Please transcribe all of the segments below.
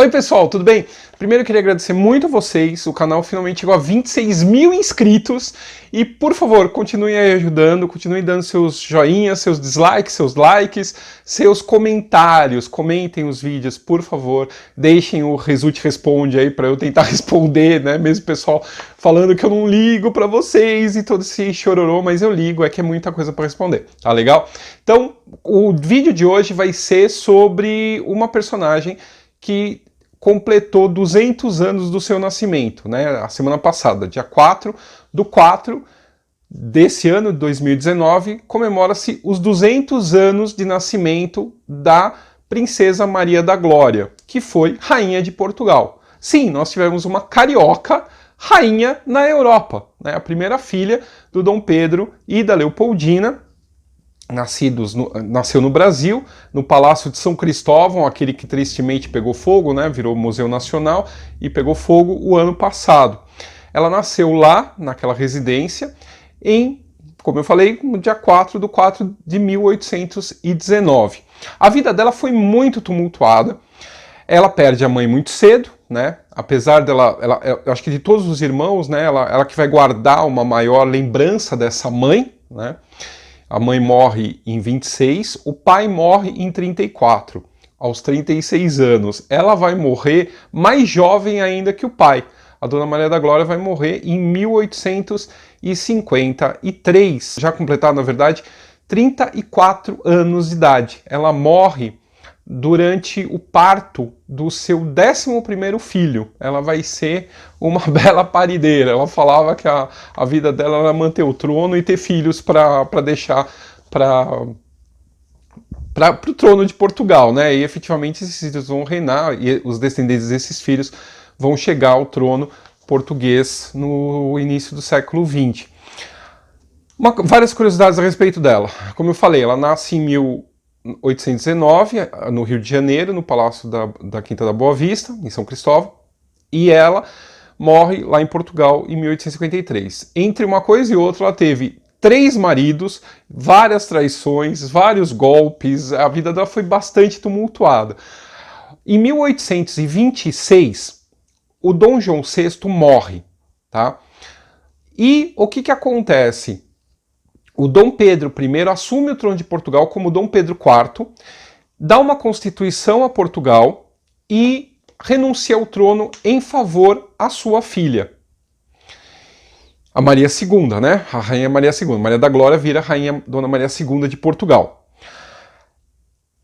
Oi pessoal, tudo bem? Primeiro eu queria agradecer muito a vocês, o canal finalmente chegou a 26 mil inscritos e por favor, continuem aí ajudando, continuem dando seus joinhas, seus dislikes, seus likes, seus comentários, comentem os vídeos, por favor, deixem o Result Responde aí para eu tentar responder, né, mesmo o pessoal falando que eu não ligo para vocês e todo esse chororô, mas eu ligo, é que é muita coisa para responder, tá legal? Então, o vídeo de hoje vai ser sobre uma personagem que completou 200 anos do seu nascimento, né? A semana passada, dia 4/4 desse ano, de 2019, comemora-se os 200 anos de nascimento da Princesa Maria da Glória, que foi rainha de Portugal. Sim, nós tivemos uma carioca rainha na Europa, né? A primeira filha do Dom Pedro e da Leopoldina, nasceu no Brasil, no Palácio de São Cristóvão, aquele que tristemente pegou fogo, né, virou Museu Nacional e pegou fogo o ano passado. Ela nasceu lá, naquela residência, como eu falei, no dia 4/4 de 1819. A vida dela foi muito tumultuada, ela perde a mãe muito cedo, né, apesar dela, eu acho que de todos os irmãos, né, ela que vai guardar uma maior lembrança dessa mãe, né. A mãe morre em 26, o pai morre em 34, aos 36 anos. Ela vai morrer mais jovem ainda que o pai. A Dona Maria da Glória vai morrer em 1853, já completado, na verdade, 34 anos de idade. Ela morre durante o parto do seu 11º filho. Ela vai ser uma bela parideira. Ela falava que a vida dela era manter o trono e ter filhos para deixar para o trono de Portugal, né? E efetivamente esses filhos vão reinar e os descendentes desses filhos vão chegar ao trono português no início do século XX. Várias curiosidades a respeito dela. Como eu falei, ela nasce em 1819, no Rio de Janeiro, no Palácio da Quinta da Boa Vista, em São Cristóvão, e ela morre lá em Portugal em 1853. Entre uma coisa e outra, ela teve 3 maridos, várias traições, vários golpes, a vida dela foi bastante tumultuada. Em 1826, o Dom João VI morre, tá? E o que acontece? O Dom Pedro I assume o trono de Portugal como Dom Pedro IV, dá uma constituição a Portugal e renuncia ao trono em favor à sua filha, a Maria II, né? A rainha Maria II. Maria da Glória vira rainha Dona Maria II de Portugal.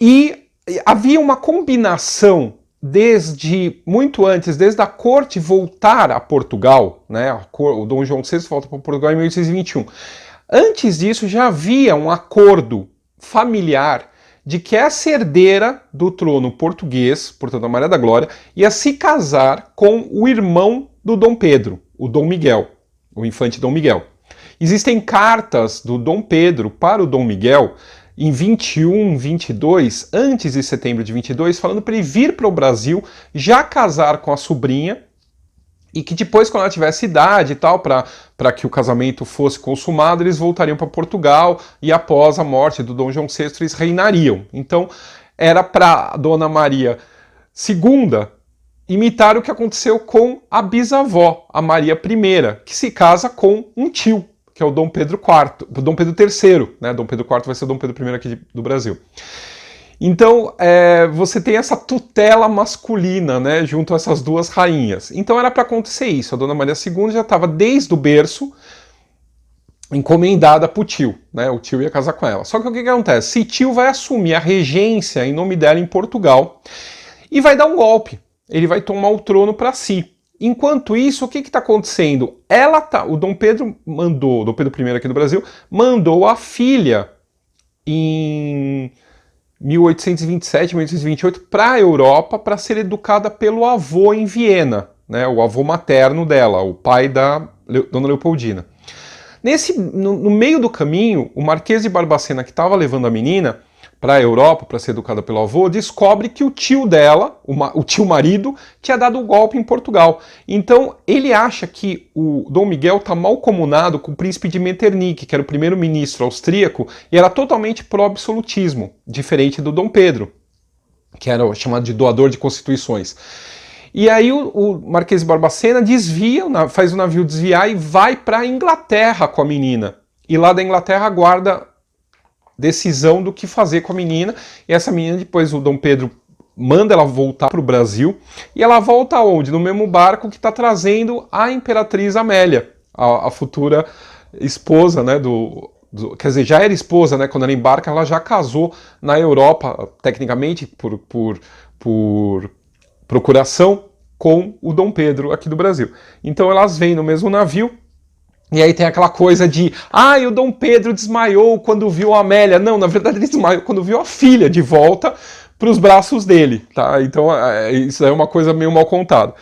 E havia uma combinação desde muito antes, desde a corte voltar a Portugal, né? O Dom João VI volta para Portugal em 1821. Antes disso, já havia um acordo familiar de que essa herdeira do trono português, portanto a Maria da Glória, ia se casar com o irmão do Dom Pedro, o Dom Miguel, o infante Dom Miguel. Existem cartas do Dom Pedro para o Dom Miguel em 21, 22, antes de setembro de 22, falando para ele vir para o Brasil, já casar com a sobrinha, e que depois, quando ela tivesse idade e tal, para que o casamento fosse consumado, eles voltariam para Portugal e após a morte do Dom João VI eles reinariam. Então era para a Dona Maria II imitar o que aconteceu com a bisavó, a Maria I, que se casa com um tio, que é o Dom Pedro IV, o Dom Pedro III, né? Dom Pedro IV vai ser o Dom Pedro I aqui do Brasil. Então, você tem essa tutela masculina, né, junto a essas duas rainhas. Então era para acontecer isso. A Dona Maria II já estava desde o berço encomendada para o tio, né? O tio ia casar com ela. Só que o que acontece? Esse tio vai assumir a regência em nome dela em Portugal e vai dar um golpe. Ele vai tomar o trono para si. Enquanto isso, o que está acontecendo? O Dom Pedro o Dom Pedro I aqui do Brasil, mandou a filha em 1827, 1828, para a Europa para ser educada pelo avô em Viena, né, o avô materno dela, o pai da Dona Leopoldina. No meio do caminho, o Marquês de Barbacena, que estava levando a menina para a Europa para ser educada pelo avô, descobre que o tio dela, o tio marido, tinha dado um golpe em Portugal. Então ele acha que o Dom Miguel está malcomunado com o príncipe de Metternich, que era o primeiro-ministro austríaco, e era totalmente pró-absolutismo, diferente do Dom Pedro. que era o chamado de doador de constituições. E aí o Marquês de Barbacena desvia, faz o navio desviar e vai para a Inglaterra com a menina. E lá da Inglaterra aguarda decisão do que fazer com a menina. E essa menina, depois o Dom Pedro manda ela voltar para o Brasil. E ela volta aonde? No mesmo barco que está trazendo a Imperatriz Amélia, a futura esposa, né, quer dizer, já era esposa, né, quando ela embarca, ela já casou na Europa, tecnicamente, por procuração, com o Dom Pedro aqui do Brasil. Então elas vêm no mesmo navio, e aí tem aquela coisa de, o Dom Pedro desmaiou quando viu a Amélia. Não, na verdade ele desmaiou quando viu a filha de volta para os braços dele, tá? Então isso é uma coisa meio mal contada.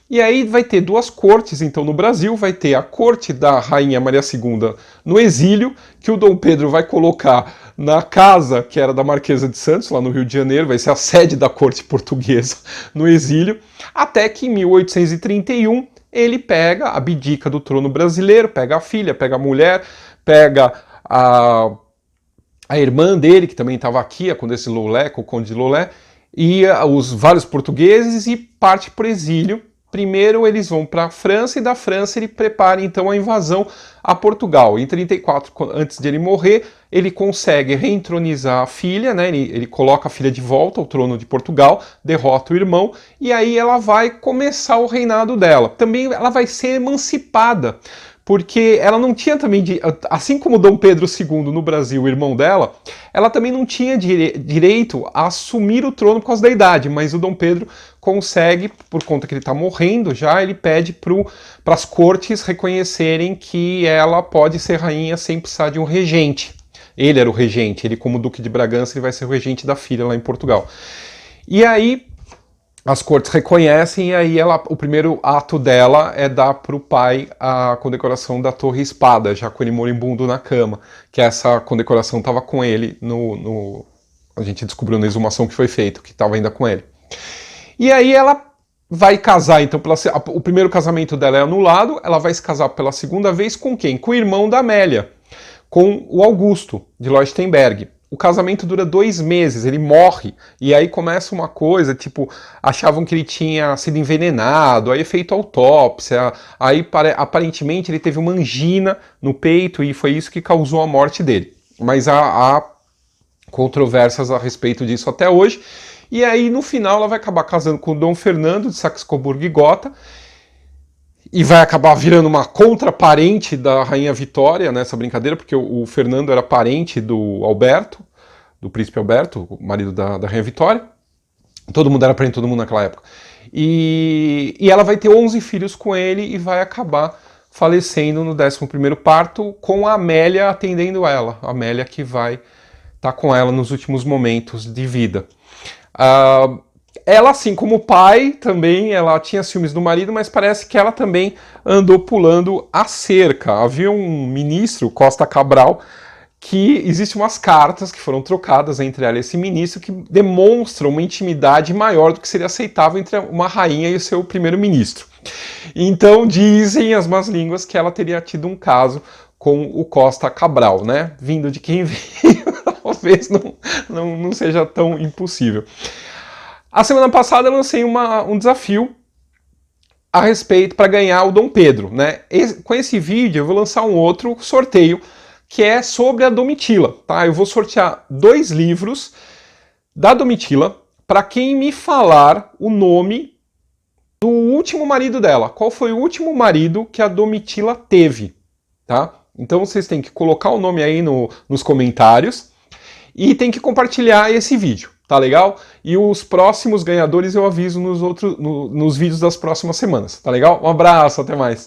E aí vai ter duas cortes, então, no Brasil. Vai ter a corte da Rainha Maria II no exílio, que o Dom Pedro vai colocar na casa que era da Marquesa de Santos, lá no Rio de Janeiro, vai ser a sede da corte portuguesa no exílio, até que em 1831 ele abdica do trono brasileiro, pega a filha, pega a mulher, pega a irmã dele, que também estava aqui, a Condessa de Lolé, com o Conde de Lolé, e os vários portugueses, e parte para o exílio. Primeiro eles vão para a França, e da França ele prepara então a invasão a Portugal. Em 34, antes de ele morrer, ele consegue reentronizar a filha, né? Ele coloca a filha de volta ao trono de Portugal, derrota o irmão, e aí ela vai começar o reinado dela. Também ela vai ser emancipada, porque ela não tinha também, assim como Dom Pedro II no Brasil, o irmão dela, ela também não tinha direito a assumir o trono por causa da idade, mas o Dom Pedro consegue, por conta que ele está morrendo já, ele pede para as cortes reconhecerem que ela pode ser rainha sem precisar de um regente. Ele era o regente, ele como Duque de Bragança, ele vai ser o regente da filha lá em Portugal. E aí as cortes reconhecem, e aí o primeiro ato dela é dar para o pai a condecoração da Torre Espada, já com ele moribundo na cama, que essa condecoração estava com ele, a gente descobriu na exumação que foi feito, que estava ainda com ele. E aí ela vai casar, então, o primeiro casamento dela é anulado, ela vai se casar pela segunda vez com quem? Com o irmão da Amélia, com o Augusto, de Leuchtenberg. O casamento dura 2 meses, ele morre, e aí começa uma coisa, tipo, achavam que ele tinha sido envenenado, aí é feito autópsia, aí aparentemente ele teve uma angina no peito, e foi isso que causou a morte dele. Mas há controvérsias a respeito disso até hoje, e aí no final ela vai acabar casando com o Dom Fernando de Saxe-Coburgo e Gotha, e vai acabar virando uma contraparente da Rainha Vitória nessa brincadeira, porque o Fernando era parente do Alberto, do príncipe Alberto, o marido da Rainha Vitória. Todo mundo era parente de todo mundo naquela época. E ela vai ter 11 filhos com ele e vai acabar falecendo no 11º parto, com a Amélia atendendo ela. A Amélia que vai estar com ela nos últimos momentos de vida. Ela, assim como o pai, também ela tinha ciúmes do marido, mas parece que ela também andou pulando a cerca. Havia um ministro, Costa Cabral, que existem umas cartas que foram trocadas entre ela e esse ministro que demonstram uma intimidade maior do que seria aceitável entre uma rainha e o seu primeiro-ministro. Então dizem as más línguas que ela teria tido um caso com o Costa Cabral, né? Vindo de quem veio, talvez não seja tão impossível. A semana passada eu lancei um desafio a respeito para ganhar o Dom Pedro, né? Com esse vídeo eu vou lançar um outro sorteio que é sobre a Domitila, tá? Eu vou sortear 2 livros da Domitila para quem me falar o nome do último marido dela. Qual foi o último marido que a Domitila teve, tá? Então vocês têm que colocar o nome aí nos comentários e tem que compartilhar esse vídeo. Tá legal? E os próximos ganhadores eu aviso nos vídeos das próximas semanas. Tá legal? Um abraço, até mais!